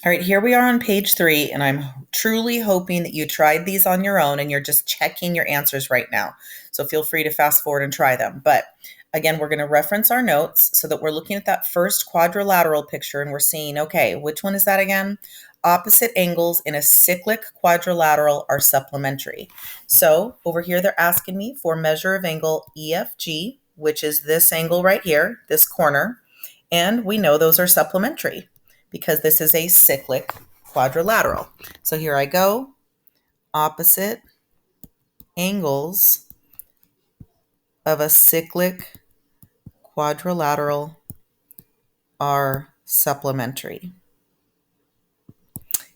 All right, here we are on page 3, and I'm truly hoping that you tried these on your own and you're just checking your answers right now. So feel free to fast forward and try them. But again, we're going to reference our notes so that we're looking at that first quadrilateral picture and we're seeing, okay, which one is that again? Opposite angles in a cyclic quadrilateral are supplementary. So over here, they're asking me for measure of angle EFG, which is this angle right here, this corner. And we know those are supplementary because this is a cyclic quadrilateral. So here I go. Opposite angles of a cyclic quadrilateral are supplementary.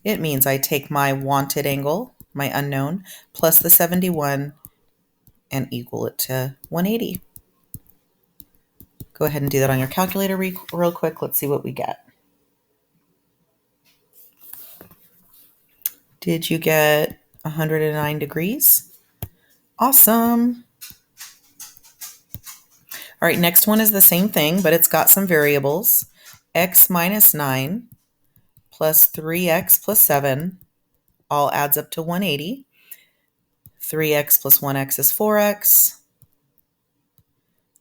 It means I take my wanted angle, my unknown, plus the 71 and equal it to 180. Go ahead and do that on your calculator real quick. Let's see what we get. Did you get 109 degrees? Awesome. All right, next one is the same thing, but it's got some variables. X minus 9 plus 3x plus 7 all adds up to 180. 3x plus 1x is 4x.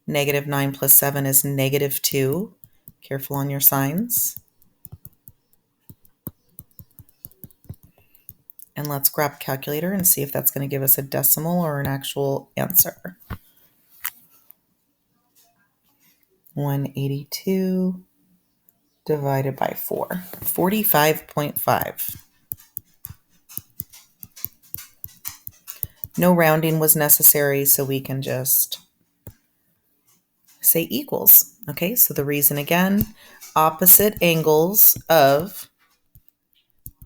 Negative 9 plus 7 is negative 2. Careful on your signs. And let's grab a calculator and see if that's going to give us a decimal or an actual answer. 182 divided by 4, 45.5. No rounding was necessary, so we can just say equals. Okay, so the reason again, opposite angles of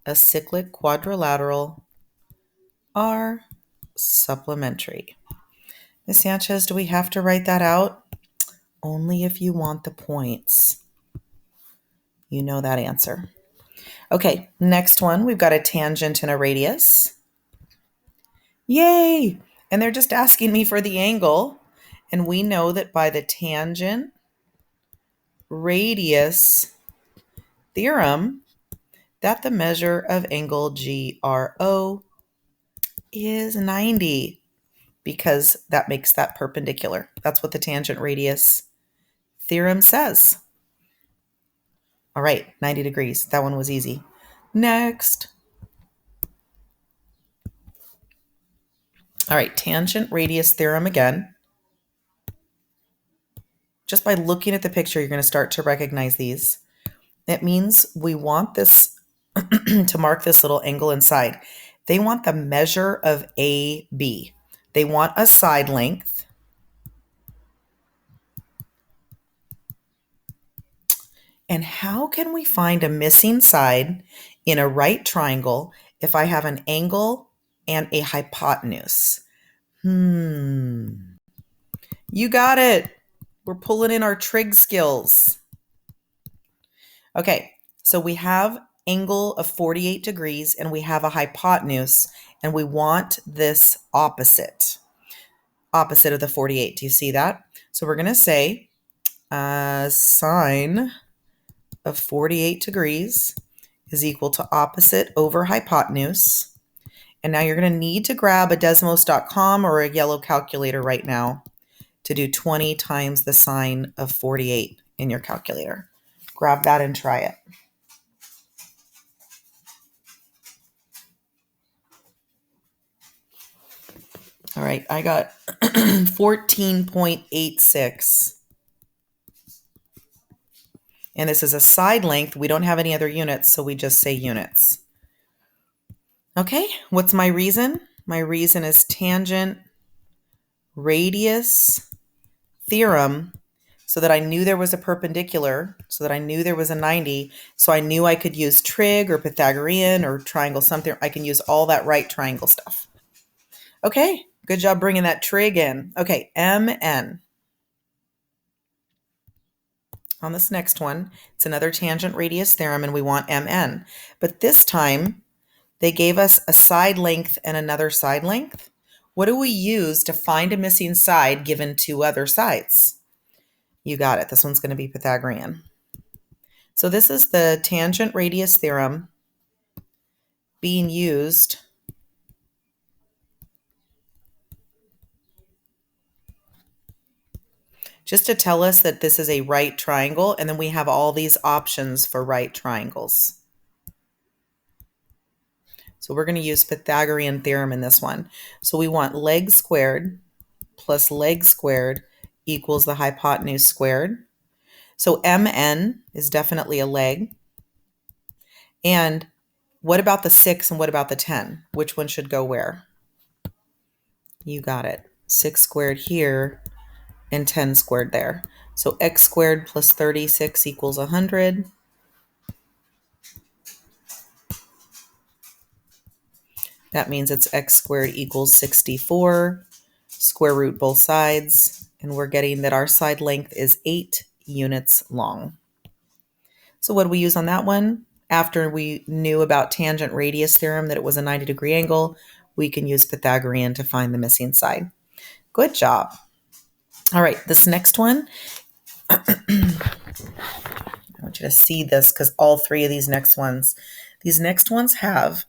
a cyclic quadrilateral are supplementary. Ms. Sanchez, do we have to write that out? Only if you want the points. You know that answer. Okay, next one, we've got a tangent and a radius. Yay! And they're just asking me for the angle. And we know that by the tangent radius theorem, that the measure of angle GRO is 90 because that makes that perpendicular. That's what the tangent radius theorem says. All right, 90 degrees. That one was easy. Next. All right, tangent radius theorem again. Just by looking at the picture, you're going to start to recognize these. It means we want this to mark this little angle inside. They want the measure of AB. They want a side length. And how can we find a missing side in a right triangle if I have an angle and a hypotenuse? You got it. We're pulling in our trig skills. Okay, so we have angle of 48 degrees and we have a hypotenuse and we want this opposite of the 48. Do you see that? So we're going to say sine of 48 degrees is equal to opposite over hypotenuse. And now you're going to need to grab a Desmos.com or a yellow calculator right now to do 20 times the sine of 48 in your calculator. Grab that and try it. All right, I got 14.86. And this is a side length. We don't have any other units, so we just say units. Okay, what's my reason? My reason is tangent radius theorem, so that I knew there was a perpendicular, so that I knew there was a 90, so I knew I could use trig or Pythagorean or triangle something. I can use all that right triangle stuff. Okay, good job bringing that trig in. Okay, MN. On this next one, it's another tangent radius theorem, and we want MN. But this time, they gave us a side length and another side length. What do we use to find a missing side given two other sides? You got it. This one's going to be Pythagorean. So this is the tangent radius theorem. being used just to tell us that this is a right triangle, and then we have all these options for right triangles. So we're going to use Pythagorean theorem in this one. So we want leg squared plus leg squared equals the hypotenuse squared. So MN is definitely a leg. And what about the 6 and what about the 10? Which one should go where? You got it. 6 squared here and 10 squared there. So x squared plus 36 equals 100. That means it's x squared equals 64. Square root both sides. And we're getting that our side length is 8 units long. So what do we use on that one? After we knew about tangent radius theorem, that it was a 90-degree angle, we can use Pythagorean to find the missing side. Good job. All right, this next one, I want you to see this because all three of these next ones have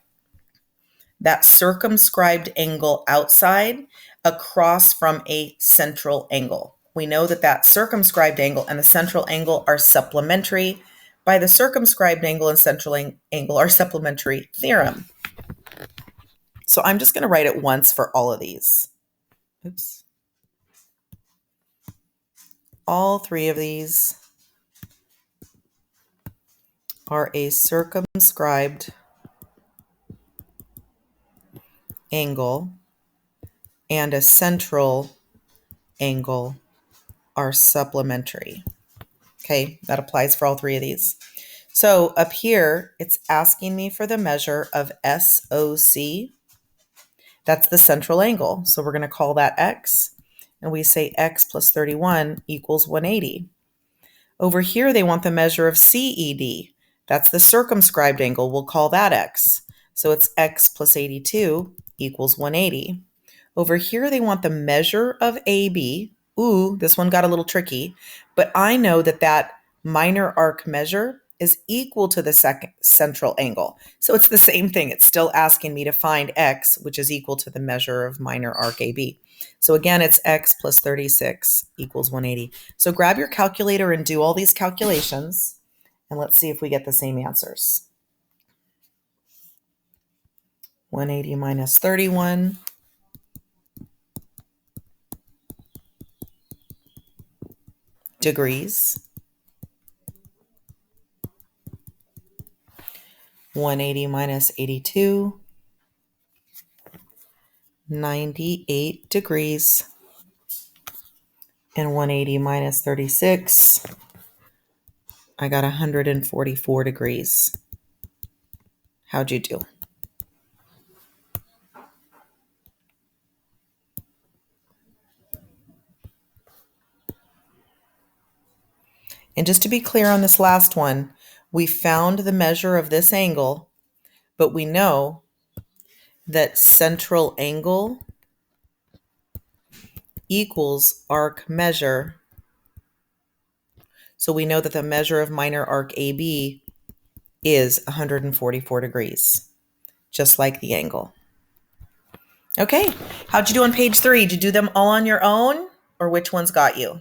that circumscribed angle outside across from a central angle. We know that that circumscribed angle and the central angle are supplementary by the circumscribed angle and central angle are supplementary theorem. So I'm just going to write it once for all of these. Oops. All three of these are a circumscribed angle and a central angle are supplementary. Okay, that applies for all three of these. So up here, it's asking me for the measure of SOC. That's the central angle. So we're going to call that x. And we say x plus 31 equals 180. Over here, they want the measure of CED. That's the circumscribed angle. We'll call that x. So it's x plus 82 equals 180. Over here, they want the measure of AB. Ooh, this one got a little tricky. But I know that that minor arc measure is equal to the second central angle. So it's the same thing. It's still asking me to find x, which is equal to the measure of minor arc AB. So again, it's x plus 36 equals 180. So grab your calculator and do all these calculations, and let's see if we get the same answers. 180 minus 31. Degrees. 180 minus 82. 98 degrees. And 180 minus 36. I got 144 degrees. How'd you do? And just to be clear on this last one, we found the measure of this angle, but we know that central angle equals arc measure. So we know that the measure of minor arc AB is 144 degrees, just like the angle. Okay, how'd you do on page 3? Did you do them all on your own, or which ones got you?